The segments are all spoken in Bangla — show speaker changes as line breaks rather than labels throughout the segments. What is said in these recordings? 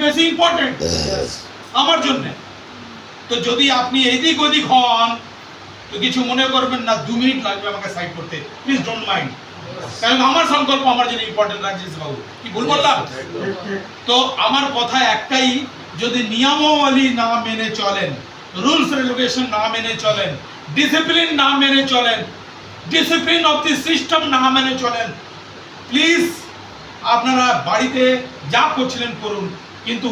বেশি ইম্পর্টেন্ট আমার জন্য। তো যদি আপনি এদিক ওদিক হন তো কিছু মনে করবেন না, 2 মিনিট লাগবে আমাকে সাইড করতে, প্লিজ ডোন্ট মাইন্ড, কারণ আমার সংকল্প আমার জন্য ইম্পর্টেন্ট রাজেশ বাবু। কি ভুল বললাম? তো আমার কথা একটাই, যদি নিয়মাবলী না মেনে চলেন, রুলস রেগুলেশন না মেনে চলেন, ডিসিপ্লিন না মেনে চলেন, ডিসিপ্লিন অফ দি সিস্টেম না মেনে চলেন, প্লিজ আপনারা বাড়িতে যা করছিলেন করুন, কিন্তু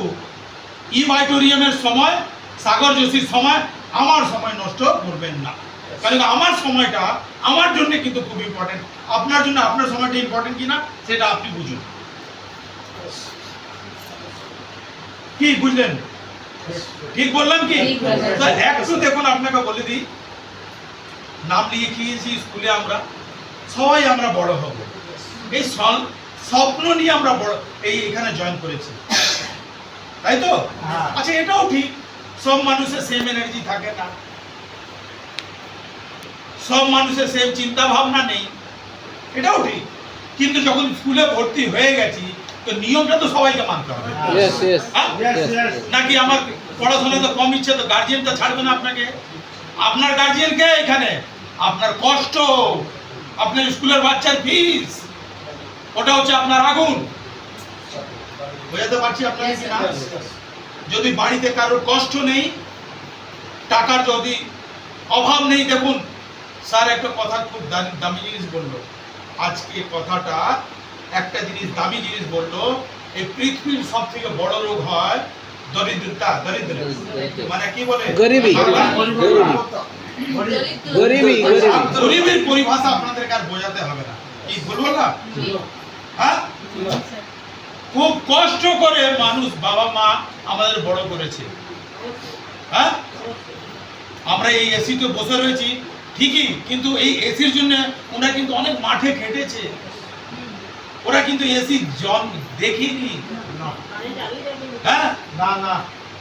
ইভাইটোরিয়ামের সময়, সাগর যোশীর সময়, আমার সময় নষ্ট করবেন না, কারণ আমার সময়টা আমার জন্য কিন্তু খুব ইম্পর্টেন্ট। আপনার জন্য আপনার সময়টা ইম্পর্টেন্ট কিনা সেটা আপনি বুঝুন। কি বুঝলেন? ঠিক বললাম কি? তো একটু দেখুন, আপনাকে বলে দিই, নাম লিখিয়েছি স্কুলে, আমরা সবাই আমরা বড় হব, এই স্বপ্ন নিয়ে আমরা বড় এখানে জয়েন করেছি, তাই তো? আচ্ছা, এটাও ঠিক, সব মানুষের সেম এনার্জি থাকে না, সব মানুষের সেম চিন্তা ভাবনা নেই, এটাও ঠিক, কিন্তু যখন স্কুলে ভর্তি হয়ে গেছি তো নিয়মটা তো সবাইকে মানতে হবে। নাকি আমার পড়াশোনা তো কম ইচ্ছে, তো গার্জিয়ানটা ছাড়বে না আপনাকে? আপনার গার্জিয়ানকে এখানে আপনার কষ্ট, আপনার স্কুলের বাচ্চার ফিস, ওটা হচ্ছে আপনার আগুন। বুঝাতে পারছি আপনাকে কি না? যদি বাড়িতে কারোর কষ্ট নেই, টাকার যদি অভাব নেই, দেখুন স্যার একটা কথা খুব দামি জিনিস বললো আজকে, কথাটা একটা জিনিস দামি জিনিস বললো, এই পৃথিবীর সব থেকে বড় রোগ হয় দরিদ্রতা, দরিদ্র মানে কি বলে গরিবী, গরিবের পরিভাষা আপনাদেরকে আর বোঝাতে হবে না, কি বলবো না? হ্যাঁ, খুব কষ্ট করে মানুষ, বাবা মা আমাদের বড় করেছে, হ্যাঁ, আমরা এই এসিতে বসে রয়েছি ঠিকই, কিন্তু এই এসির জন্য ওরা কিন্তু অনেক মাঠে খেটেছে, ওরা কিন্তু এসি জন দেখিনি, হ্যাঁ না না,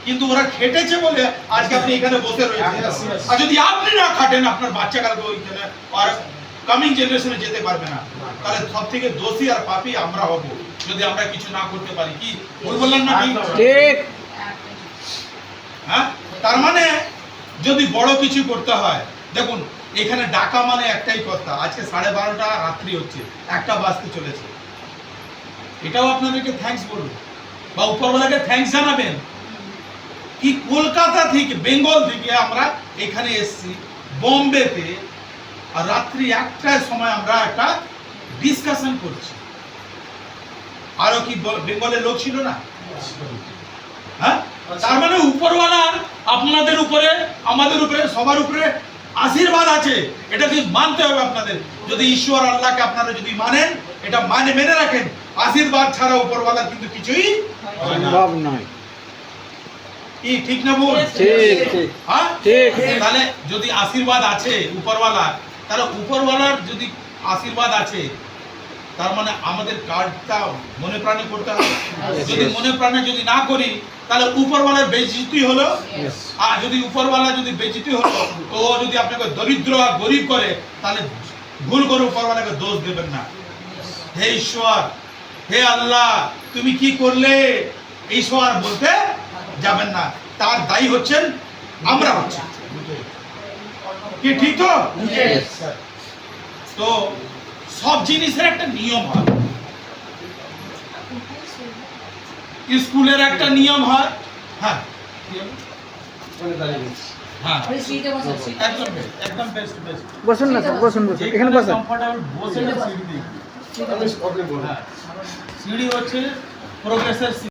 কিন্তু ওরা খেটেছে বলে আজকে আপনি এখানে বসে রয়েছেন। আর যদি আপনি না খাটেন, আপনার বাচ্চা কালকে ওইখানে আর কামিং জেনারেশনে যেতে পারবে না, তাহলে সব থেকে দোষী আর পাপী আমরা হব যদি আমরা কিছু না করতে পারি। কি বললাম না? ঠিক। হ্যাঁ, তার মানে যদি বড় কিছু করতে হয়, দেখুন এখানে ডাকা মানে একটাই কথা, আজকে 12:30 রাত্রি হচ্ছে, 1টা বাজতে চলেছে, এটাও আপনাদেরকে থ্যাঙ্কস বলুন বা উপরওয়ালাকে থ্যাঙ্কস জানাবেন কি কলকাতা থেকে, বেঙ্গল থেকে আমরা এখানে এসেছি বোম্বেতে, আর রাত্রি 1টার সময় আমরা একটা ডিসকাশন করছি। আরো কি বেঙ্গলের লোক ছিল না? হ্যাঁ, তার মানে উপরওয়ালার আপনাদের উপরে, আমাদের উপরে, সবার উপরে আশীর্বাদ আছে, এটা কি মানতে হবে আপনাদের। যদি ঈশ্বর আল্লাহকে আপনারা যদি মানেন, এটা মেনে রাখেন, আশীর্বাদ ছাড়া উপরওয়ালার কিন্তু কিছুই সম্ভব নয়। কি ঠিক না বল? ঠিক ঠিক। হ্যাঁ ঠিক। তাহলে যদি আশীর্বাদ আছে উপরওয়ালার, তাহলে উপরওয়ালার যদি আশীর্বাদ আছে, তার মানে আমাদের কাজটা মনে প্রাণে করতে হবে। যদি মনে প্রাণে যদি না করি, তাহলে উপরওয়ালার বেইজ্জতি হলো। আর যদি উপরওয়ালা যদি বেইজ্জতি হলো, তো ও যদি আপনাকে দরিদ্র আর গরিব করে, তাহলে ভুল করে উপরওয়ালাকে দোষ দেবেন না। হে ঈশ্বর, হে আল্লাহ, তুমি কি করলে, ঈশ্বর বলতে যাবেন না, তার দায়ী হচ্ছেন আমরা হচ্ছি। কি ঠিক তো? তো সব জিনিসের একটা নিয়ম হয়, স্কুলের একটা নিয়ম হয়। হ্যাঁ হ্যাঁ, একদম বেস্ট বেস্ট বসুন না, বসুন বসুন, এখানে বসুন, কমফোর্টেবল বসে সিঁড়ি হচ্ছে প্রোগ্রেসের